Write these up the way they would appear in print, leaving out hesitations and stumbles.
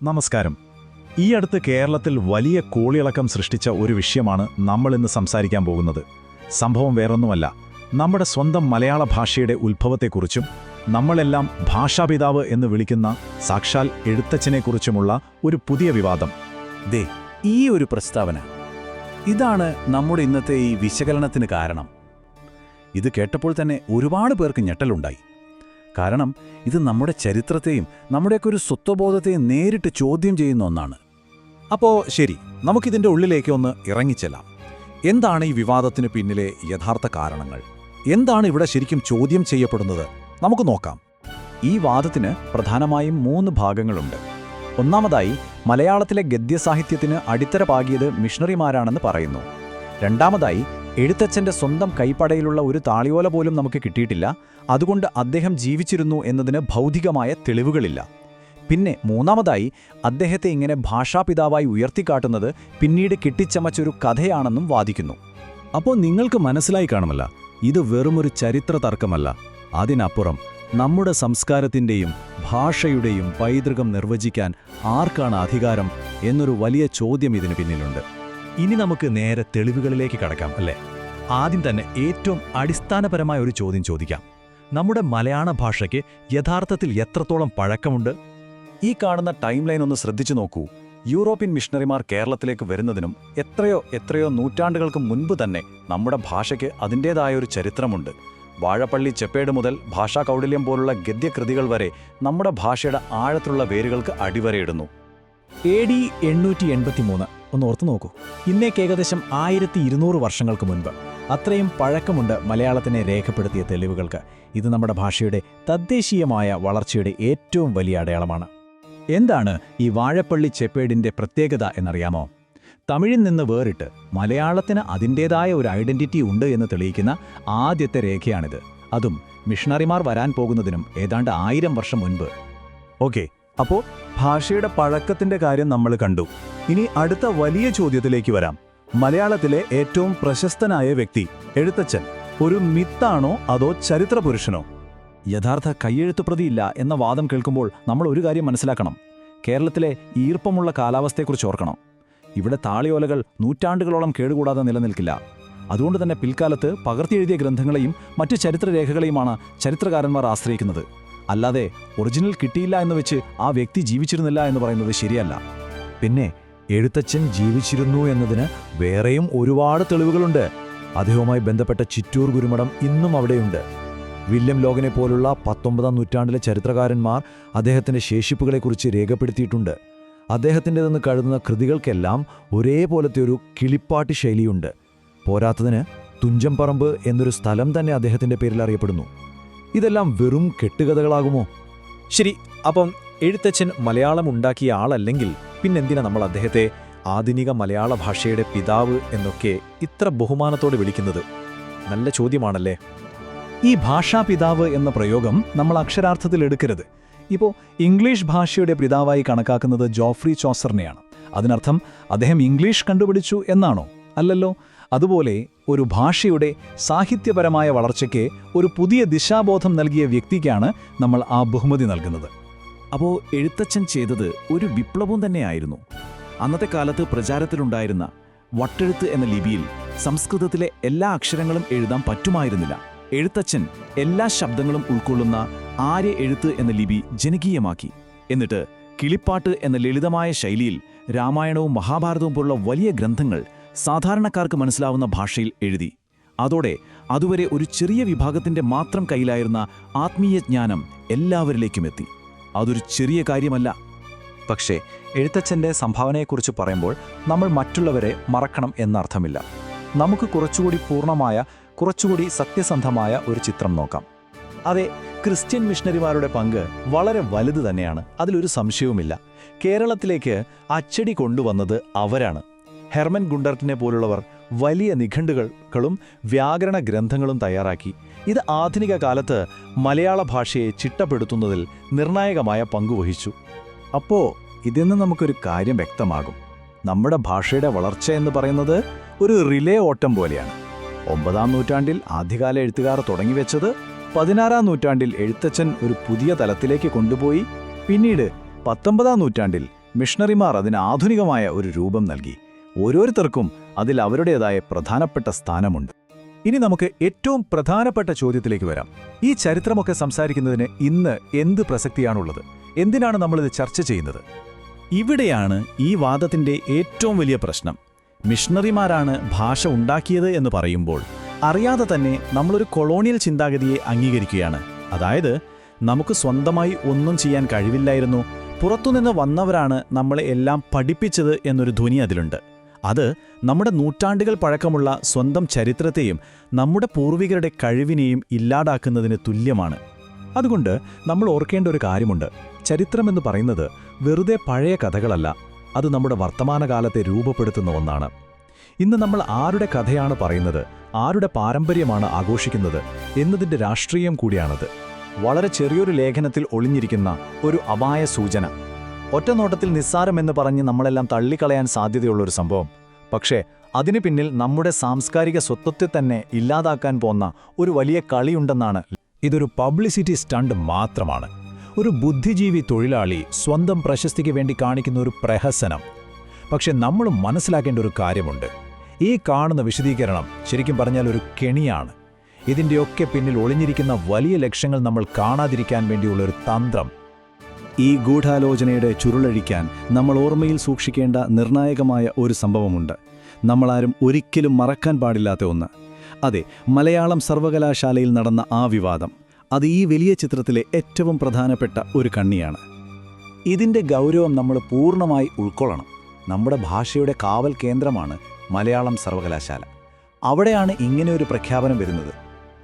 നമസ്കാരം. ഈ അടുത്ത് കേരളത്തിൽ വലിയ കോളിളക്കം സൃഷ്ടിച്ച ഒരു വിഷയമാണ് നമ്മളിന്ന് സംസാരിക്കാൻ പോകുന്നത്. സംഭവം വേറൊന്നുമല്ല, നമ്മുടെ സ്വന്തം മലയാള ഭാഷയുടെ ഉത്ഭവത്തെക്കുറിച്ചും നമ്മളെല്ലാം ഭാഷാപിതാവ് എന്ന് വിളിക്കുന്ന സാക്ഷാൽ എഴുത്തച്ഛനെക്കുറിച്ചുമുള്ള ഒരു പുതിയ വിവാദം. ഈ ഒരു പ്രസ്താവന, ഇതാണ് നമ്മുടെ ഇന്നത്തെ ഈ വിശകലനത്തിന് കാരണം. ഇത് കേട്ടപ്പോൾ തന്നെ ഒരുപാട് പേർക്ക് ഞെട്ടലുണ്ടായി. കാരണം ഇത് നമ്മുടെ ചരിത്രത്തെയും നമ്മുടെയൊക്കെ ഒരു സ്വത്വബോധത്തെയും നേരിട്ട് ചോദ്യം ചെയ്യുന്ന ഒന്നാണ്. അപ്പോൾ ശരി, നമുക്കിതിൻ്റെ ഉള്ളിലേക്ക് ഒന്ന് ഇറങ്ങിച്ചെല്ലാം. എന്താണ് ഈ വിവാദത്തിന് പിന്നിലെ യഥാർത്ഥ കാരണങ്ങൾ? എന്താണ് ഇവിടെ ശരിക്കും ചോദ്യം ചെയ്യപ്പെടുന്നത്? നമുക്ക് നോക്കാം. ഈ വാദത്തിന് പ്രധാനമായും 3 ഭാഗങ്ങളുണ്ട്. ഒന്നാമതായി, മലയാളത്തിലെ ഗദ്യസാഹിത്യത്തിന് അടിത്തറ പാകിയത് മിഷണറിമാരാണെന്ന് പറയുന്നു. രണ്ടാമതായി, എഴുത്തച്ഛൻ്റെ സ്വന്തം കൈപ്പടയിലുള്ള ഒരു താളിയോല പോലും നമുക്ക് കിട്ടിയിട്ടില്ല, അതുകൊണ്ട് അദ്ദേഹം ജീവിച്ചിരുന്നു എന്നതിന് ഭൗതികമായ തെളിവുകളില്ല. പിന്നെ മൂന്നാമതായി, അദ്ദേഹത്തെ ഇങ്ങനെ ഭാഷാപിതാവായി ഉയർത്തിക്കാട്ടുന്നത് പിന്നീട് കെട്ടിച്ചമച്ചൊരു കഥയാണെന്നും വാദിക്കുന്നു. അപ്പോൾ നിങ്ങൾക്ക് മനസ്സിലായി കാണുമല്ല, ഇത് വെറുമൊരു ചരിത്ര തർക്കമല്ല. അതിനപ്പുറം നമ്മുടെ സംസ്കാരത്തിൻ്റെയും ഭാഷയുടെയും പൈതൃകം നിർവചിക്കാൻ ആർക്കാണ് അധികാരം എന്നൊരു വലിയ ചോദ്യം ഇതിന് പിന്നിലുണ്ട്. ഇനി നമുക്ക് നേരെ തെളിവുകളിലേക്ക് കടക്കാം, അല്ലേ? ആദ്യം തന്നെ ഏറ്റവും അടിസ്ഥാനപരമായ ഒരു ചോദ്യം ചോദിക്കാം. നമ്മുടെ മലയാള ഭാഷയ്ക്ക് യഥാർത്ഥത്തിൽ എത്രത്തോളം പഴക്കമുണ്ട്? ഈ കാണുന്ന ടൈം ലൈൻ ഒന്ന് ശ്രദ്ധിച്ചു നോക്കൂ. യൂറോപ്യൻ മിഷണറിമാർ കേരളത്തിലേക്ക് വരുന്നതിനും എത്രയോ നൂറ്റാണ്ടുകൾക്ക് മുൻപ് തന്നെ നമ്മുടെ ഭാഷയ്ക്ക് അതിൻ്റേതായ ഒരു ചരിത്രമുണ്ട്. വാഴപ്പള്ളി ചെപ്പേട് മുതൽ ഭാഷാ കൗടില്യം പോലുള്ള ഗദ്യകൃതികൾ വരെ നമ്മുടെ ഭാഷയുടെ ആഴത്തിലുള്ള വേരുകൾക്ക് അടിവരയിടുന്നു. AD 883 ഒന്ന് ഓർത്തു നോക്കൂ. ഇന്നേക്ക് ഏകദേശം 1200 വർഷങ്ങൾക്ക് മുൻപ്. അത്രയും പഴക്കമുണ്ട് മലയാളത്തിനെ രേഖപ്പെടുത്തിയ തെളിവുകൾക്ക്. ഇത് നമ്മുടെ ഭാഷയുടെ തദ്ദേശീയമായ വളർച്ചയുടെ ഏറ്റവും വലിയ അടയാളമാണ്. എന്താണ് ഈ വാഴപ്പള്ളി ചെപ്പേടിൻ്റെ പ്രത്യേകത എന്നറിയാമോ? തമിഴിൽ നിന്ന് വേറിട്ട് മലയാളത്തിന് അതിൻ്റേതായ ഒരു ഐഡന്റിറ്റി ഉണ്ട് എന്ന് തെളിയിക്കുന്ന ആദ്യത്തെ രേഖയാണിത്. അതും മിഷണറിമാർ വരാൻ പോകുന്നതിനും ഏതാണ്ട് 1000 വർഷം മുൻപ്. ഓക്കെ, അപ്പോൾ ഭാഷയുടെ പഴക്കത്തിൻ്റെ കാര്യം നമ്മൾ കണ്ടു. ഇനി അടുത്ത വലിയ ചോദ്യത്തിലേക്ക് വരാം. മലയാളത്തിലെ ഏറ്റവും പ്രശസ്തനായ വ്യക്തി എഴുത്തച്ഛൻ ഒരു മിത്താണോ അതോ ചരിത്രപുരുഷനോ? യഥാർത്ഥ കയ്യെഴുത്തുപ്രതിയില്ല എന്ന വാദം കേൾക്കുമ്പോൾ നമ്മൾ ഒരു കാര്യം മനസ്സിലാക്കണം. കേരളത്തിലെ ഈർപ്പമുള്ള കാലാവസ്ഥയെക്കുറിച്ച് ഓർക്കണം. ഇവിടെ താളിയോലകൾ നൂറ്റാണ്ടുകളോളം കേടുകൂടാതെ നിലനിൽക്കില്ല. അതുകൊണ്ട് തന്നെ പിൽക്കാലത്ത് പകർത്തിയെഴുതിയ ഗ്രന്ഥങ്ങളെയും മറ്റു ചരിത്രരേഖകളെയുമാണ് ചരിത്രകാരന്മാർ ആശ്രയിക്കുന്നത്. അല്ലാതെ ഒറിജിനൽ കിട്ടിയില്ല എന്ന് വെച്ച് ആ വ്യക്തി ജീവിച്ചിരുന്നില്ല എന്ന് പറയുന്നത് ശരിയല്ല. പിന്നെ എഴുത്തച്ഛൻ ജീവിച്ചിരുന്നു എന്നതിന് വേറെയും ഒരുപാട് തെളിവുകളുണ്ട്. അദ്ദേഹവുമായി ബന്ധപ്പെട്ട ചിറ്റൂർ ഗുരുമഠം ഇന്നും അവിടെയുണ്ട്. വില്യം ലോഗനെ പോലുള്ള 19ാം നൂറ്റാണ്ടിലെ ചരിത്രകാരന്മാർ അദ്ദേഹത്തിൻ്റെ ശേഷിപ്പുകളെക്കുറിച്ച് രേഖപ്പെടുത്തിയിട്ടുണ്ട്. അദ്ദേഹത്തിൻ്റെതെന്ന് കരുതുന്ന കൃതികൾക്കെല്ലാം ഒരേപോലത്തെ ഒരു കിളിപ്പാട്ട് ശൈലിയുണ്ട്. പോരാത്തതിന് തുഞ്ചംപറമ്പ് എന്നൊരു സ്ഥലം തന്നെ അദ്ദേഹത്തിൻ്റെ പേരിൽ അറിയപ്പെടുന്നു. ഇതെല്ലാം വെറും കെട്ടുകഥകളാകുമോ? ശരി, അപ്പം എഴുത്തച്ഛൻ മലയാളം ഉണ്ടാക്കിയ ആളല്ലെങ്കിൽ പിന്നെന്തിനാ നമ്മൾ അദ്ദേഹത്തെ ആധുനിക മലയാള ഭാഷയുടെ പിതാവ് എന്നൊക്കെ ഇത്ര ബഹുമാനത്തോടെ വിളിക്കുന്നത്? നല്ല ചോദ്യമാണല്ലേ? ഈ ഭാഷാപിതാവ് എന്ന പ്രയോഗം നമ്മൾ അക്ഷരാർത്ഥത്തിൽ എടുക്കരുത്. ഇപ്പോൾ ഇംഗ്ലീഷ് ഭാഷയുടെ പിതാവായി കണക്കാക്കുന്നത് ജോഫ്രി ചോസറിനെയാണ്. അതിനർത്ഥം അദ്ദേഹം ഇംഗ്ലീഷ് കണ്ടുപിടിച്ചു എന്നാണോ? അല്ലല്ലോ. അതുപോലെ ഒരു ഭാഷയുടെ സാഹിത്യപരമായ വളർച്ചയ്ക്ക് ഒരു പുതിയ ദിശാബോധം നൽകിയ വ്യക്തിക്കാണ് നമ്മൾ ആ ബഹുമതി നൽകുന്നത്. അപ്പോൾ എഴുത്തച്ഛൻ ചെയ്തത് ഒരു വിപ്ലവം തന്നെയായിരുന്നു. അന്നത്തെ കാലത്ത് പ്രചാരത്തിലുണ്ടായിരുന്ന വട്ടെഴുത്ത് എന്ന ലിപിയിൽ സംസ്കൃതത്തിലെ എല്ലാ അക്ഷരങ്ങളും എഴുതാൻ പറ്റുമായിരുന്നില്ല. എഴുത്തച്ഛൻ എല്ലാ ശബ്ദങ്ങളും ഉൾക്കൊള്ളുന്ന ആര്യ എഴുത്ത് എന്ന ലിപി ജനകീയമാക്കി. എന്നിട്ട് കിളിപ്പാട്ട് എന്ന ലളിതമായ ശൈലിയിൽ രാമായണവും മഹാഭാരതവും പോലുള്ള വലിയ ഗ്രന്ഥങ്ങൾ സാധാരണക്കാർക്ക് മനസ്സിലാവുന്ന ഭാഷയിൽ എഴുതി. അതോടെ അതുവരെ ഒരു ചെറിയ വിഭാഗത്തിൻ്റെ മാത്രം കയ്യിലായിരുന്ന ആത്മീയ ജ്ഞാനം എല്ലാവരിലേക്കും എത്തി. അതൊരു ചെറിയ കാര്യമല്ല. പക്ഷേ എഴുത്തച്ഛൻ്റെ സംഭാവനയെക്കുറിച്ച് പറയുമ്പോൾ നമ്മൾ മറ്റുള്ളവരെ മറക്കണം എന്നർത്ഥമില്ല. നമുക്ക് കുറച്ചുകൂടി പൂർണ്ണമായ, കുറച്ചുകൂടി സത്യസന്ധമായ ഒരു ചിത്രം നോക്കാം. അതെ, ക്രിസ്ത്യൻ മിഷണറിമാരുടെ പങ്ക് വളരെ വലുത് തന്നെയാണ്, അതിലൊരു സംശയവുമില്ല. കേരളത്തിലേക്ക് അച്ചടി കൊണ്ടുവന്നത് അവരാണ്. ഹെർമൻ ഗുണ്ടർട്ടിനെ പോലുള്ളവർ വലിയ നിഘണ്ടുകളും വ്യാകരണ ഗ്രന്ഥങ്ങളും തയ്യാറാക്കി. ഇത് ആധുനിക കാലത്ത് മലയാള ഭാഷയെ ചിട്ടപ്പെടുത്തുന്നതിൽ നിർണായകമായ പങ്കുവഹിച്ചു. അപ്പോൾ ഇതിൽ നിന്ന് നമുക്കൊരു കാര്യം വ്യക്തമാകും. നമ്മുടെ ഭാഷയുടെ വളർച്ച എന്ന് പറയുന്നത് ഒരു റിലേ ഓട്ടം പോലെയാണ്. 9ാം നൂറ്റാണ്ടിൽ ആദ്യകാല എഴുത്തുകാർ തുടങ്ങിവെച്ചത് 16ാം നൂറ്റാണ്ടിൽ എഴുത്തച്ഛൻ ഒരു പുതിയ തലത്തിലേക്ക് കൊണ്ടുപോയി. പിന്നീട് 19ാം നൂറ്റാണ്ടിൽ മിഷണറിമാർ അതിന് ആധുനികമായ ഒരു രൂപം നൽകി. ഓരോരുത്തർക്കും അതിൽ അവരുടേതായ പ്രധാനപ്പെട്ട സ്ഥാനമുണ്ട്. ഇനി നമുക്ക് ഏറ്റവും പ്രധാനപ്പെട്ട ചോദ്യത്തിലേക്ക് വരാം. ഈ ചരിത്രമൊക്കെ സംസാരിക്കുന്നതിന് ഇന്ന് എന്ത് പ്രസക്തിയാണുള്ളത്? എന്തിനാണ് നമ്മളിത് ചർച്ച ചെയ്യുന്നത്? ഇവിടെയാണ് ഈ വാദത്തിന്റെ ഏറ്റവും വലിയ പ്രശ്നം. മിഷണറിമാരാണ് ഭാഷ ഉണ്ടാക്കിയത് എന്ന് പറയുമ്പോൾ അറിയാതെ തന്നെ നമ്മളൊരു കൊളോണിയൽ ചിന്താഗതിയെ അംഗീകരിക്കുകയാണ്. അതായത് നമുക്ക് സ്വന്തമായി ഒന്നും ചെയ്യാൻ കഴിവില്ലായിരുന്നു, പുറത്തുനിന്ന് വന്നവരാണ് നമ്മളെ എല്ലാം പഠിപ്പിച്ചത് എന്നൊരു ധ്വനി അതിലുണ്ട്. അത് നമ്മുടെ നൂറ്റാണ്ടുകൾ പഴക്കമുള്ള സ്വന്തം ചരിത്രത്തെയും നമ്മുടെ പൂർവികരുടെ കഴിവിനെയും ഇല്ലാതാക്കുന്നതിന് തുല്യമാണ്. അതുകൊണ്ട് നമ്മൾ ഓർക്കേണ്ട ഒരു കാര്യമുണ്ട്. ചരിത്രമെന്ന് പറയുന്നത് വെറുതെ പഴയ കഥകളല്ല, അത് നമ്മുടെ വർത്തമാനകാലത്തെ രൂപപ്പെടുത്തുന്ന ഒന്നാണ്. ഇന്ന് നമ്മൾ ആരുടെ കഥയാണ് പറയുന്നത്, ആരുടെ പാരമ്പര്യമാണ് ആഘോഷിക്കുന്നത് എന്നതിൻ്റെ രാഷ്ട്രീയം കൂടിയാണത്. വളരെ ചെറിയൊരു ലേഖനത്തിൽ ഒളിഞ്ഞിരിക്കുന്ന ഒരു അപായ സൂചന. ഒറ്റനോട്ടത്തിൽ നിസ്സാരമെന്ന് പറഞ്ഞ് നമ്മളെല്ലാം തള്ളിക്കളയാൻ സാധ്യതയുള്ളൊരു സംഭവം. പക്ഷേ അതിനു പിന്നിൽ നമ്മുടെ സാംസ്കാരിക സ്വത്വത്തെ തന്നെ ഇല്ലാതാക്കാൻ പോന്ന ഒരു വലിയ കളിയുണ്ടെന്നാണ്. ഇതൊരു പബ്ലിസിറ്റി സ്റ്റണ്ട് മാത്രമാണ്. ഒരു ബുദ്ധിജീവി തൊഴിലാളി സ്വന്തം പ്രശസ്തിക്ക് വേണ്ടി കാണിക്കുന്ന ഒരു പ്രഹസനം. പക്ഷെ നമ്മൾ മനസ്സിലാക്കേണ്ട ഒരു കാര്യമുണ്ട്. ഈ കാണുന്ന വിശദീകരണം ശരിക്കും പറഞ്ഞാൽ ഒരു കെണിയാണ്. ഇതിൻ്റെയൊക്കെ പിന്നിൽ ഒളിഞ്ഞിരിക്കുന്ന വലിയ ലക്ഷ്യങ്ങൾ നമ്മൾ കാണാതിരിക്കാൻ വേണ്ടിയുള്ളൊരു തന്ത്രം. ഈ ഗൂഢാലോചനയുടെ ചുരുളഴിക്കാൻ നമ്മൾ ഓർമ്മയിൽ സൂക്ഷിക്കേണ്ട നിർണായകമായ ഒരു സംഭവമുണ്ട്. നമ്മളാരും ഒരിക്കലും മറക്കാൻ പാടില്ലാത്ത ഒന്ന്. അതെ, മലയാളം സർവകലാശാലയിൽ നടന്ന ആ വിവാദം. അത് ഈ വലിയ ചിത്രത്തിലെ ഏറ്റവും പ്രധാനപ്പെട്ട ഒരു കണ്ണിയാണ്. ഇതിൻ്റെ ഗൗരവം നമ്മൾ പൂർണ്ണമായി ഉൾക്കൊള്ളണം. നമ്മുടെ ഭാഷയുടെ കാവൽ കേന്ദ്രമാണ് മലയാളം സർവകലാശാല. അവിടെയാണ് ഇങ്ങനെയൊരു പ്രഖ്യാപനം വരുന്നത്.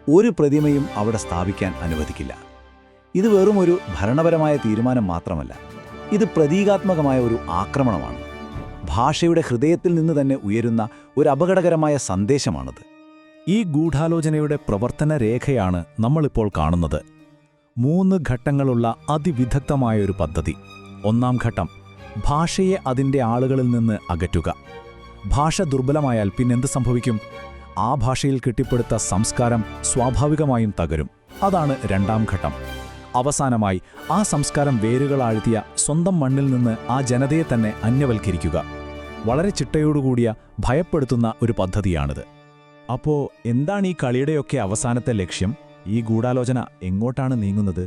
ഒരു പ്രതിമയും അവിടെ സ്ഥാപിക്കാൻ അനുവദിക്കില്ല. ഇത് വെറും ഒരു ഭരണപരമായ തീരുമാനം മാത്രമല്ല, ഇത് പ്രതീകാത്മകമായ ഒരു ആക്രമണമാണ്. ഭാഷയുടെ ഹൃദയത്തിൽ നിന്ന് തന്നെ ഉയരുന്ന ഒരു അപകടകരമായ സന്ദേശമാണത്. ഈ ഗൂഢാലോചനയുടെ പ്രവർത്തന രേഖയാണ് നമ്മളിപ്പോൾ കാണുന്നത്. 3 ഘട്ടങ്ങളുള്ള അതിവിദഗ്ധമായൊരു പദ്ധതി. 1-ാം ഘട്ടം, ഭാഷയെ അതിൻ്റെ ആളുകളിൽ നിന്ന് അകറ്റുക. ഭാഷ ദുർബലമായാൽ പിന്നെന്ത് സംഭവിക്കും? ആ ഭാഷയിൽ കെട്ടിപ്പടുത്ത സംസ്കാരം സ്വാഭാവികമായും തകരും. അതാണ് 2-ാം ഘട്ടം. അവസാനമായി ആ സംസ്കാരം വേരുകളാഴ്ത്തിയ സ്വന്തം മണ്ണിൽ നിന്ന് ആ ജനതയെ തന്നെ അന്യവൽക്കരിക്കുക. വളരെ ചിട്ടയോടുകൂടിയ ഭയപ്പെടുത്തുന്ന ഒരു പദ്ധതിയാണിത്. അപ്പോ എന്താണ് ഈ കളിയുടെയൊക്കെ അവസാനത്തെ ലക്ഷ്യം? ഈ ഗൂഢാലോചന എങ്ങോട്ടാണ് നീങ്ങുന്നത്?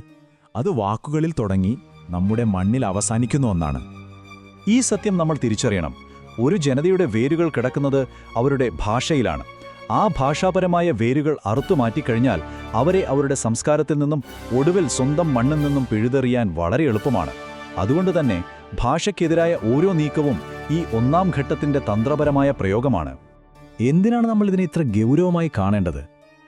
അത് വാക്കുകളിൽ തുടങ്ങി നമ്മുടെ മണ്ണിൽ അവസാനിക്കുന്ന ഒന്നാണ്. ഈ സത്യം നമ്മൾ തിരിച്ചറിയണം. ഒരു ജനതയുടെ വേരുകൾ കിടക്കുന്നത് അവരുടെ ഭാഷയിലാണ്. ആ ഭാഷാപരമായ വേരുകൾ അറുത്തുമാറ്റിക്കഴിഞ്ഞാൽ അവരെ അവരുടെ സംസ്കാരത്തിൽ നിന്നും ഒടുവിൽ സ്വന്തം മണ്ണിൽ നിന്നും പിഴുതെറിയാൻ വളരെ എളുപ്പമാണ്. അതുകൊണ്ടുതന്നെ ഭാഷയ്ക്കെതിരായ ഓരോ നീക്കവും ഈ 1-ാം ഘട്ടത്തിന്റെ തന്ത്രപരമായ പ്രയോഗമാണ്. എന്തിനാണ് നമ്മൾ ഇതിനെ ഇത്ര ഗൗരവമായി കാണേണ്ടത്?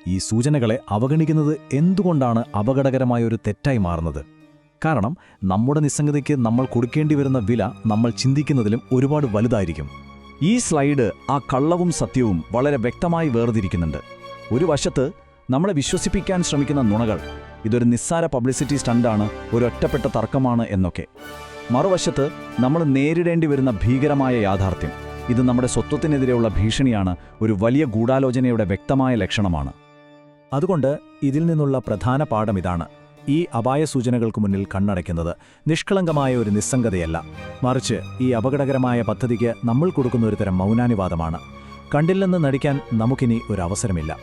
ഈ സൂചനകളെ അവഗണിക്കുന്നത് എന്തുകൊണ്ടാണ് അപകടകരമായ ഒരു തെറ്റായി മാറുന്നത്? കാരണം നമ്മുടെ നിസ്സംഗതയ്ക്ക് നമ്മൾ കൊടുക്കേണ്ടി വരുന്ന വില നമ്മൾ ചിന്തിക്കുന്നതിലും ഒരുപാട് വലുതായിരിക്കും. ഈ സ്ലൈഡ് ആ കള്ളവും സത്യവും വളരെ വ്യക്തമായി വേർതിരിക്കുന്നുണ്ട്. ഒരു വശത്ത് നമ്മളെ വിശ്വസിപ്പിക്കാൻ ശ്രമിക്കുന്ന നുണകൾ, ഇതൊരു നിസ്സാര പബ്ലിസിറ്റി സ്റ്റണ്ടാണ്, ഒരു ഒറ്റപ്പെട്ട തർക്കമാണ് എന്നൊക്കെ. മറുവശത്ത് നമ്മൾ നേരിടേണ്ടി വരുന്ന ഭീകരമായ യാഥാർത്ഥ്യം, ഇത് നമ്മുടെ സ്വത്വത്തിനെതിരെയുള്ള ഭീഷണിയാണ്, ഒരു വലിയ ഗൂഢാലോചനയുടെ വ്യക്തമായ ലക്ഷണമാണ്. അതുകൊണ്ട് ഇതിൽ നിന്നുള്ള പ്രധാന പാഠം ഇതാണ്: ഈ അപായ സൂചനകൾക്ക് മുന്നിൽ കണ്ണടയ്ക്കുന്നത് നിഷ്കളങ്കമായ ഒരു നിസ്സംഗതയല്ല, മറിച്ച് ഈ അപകടകരമായ പദ്ധതിക്ക് നമ്മൾ കൊടുക്കുന്ന ഒരു തരം മൗനാനുവാദമാണ്. കണ്ടില്ലെന്ന് നടിക്കാൻ നമുക്കിനി ഒരു അവസരമില്ല.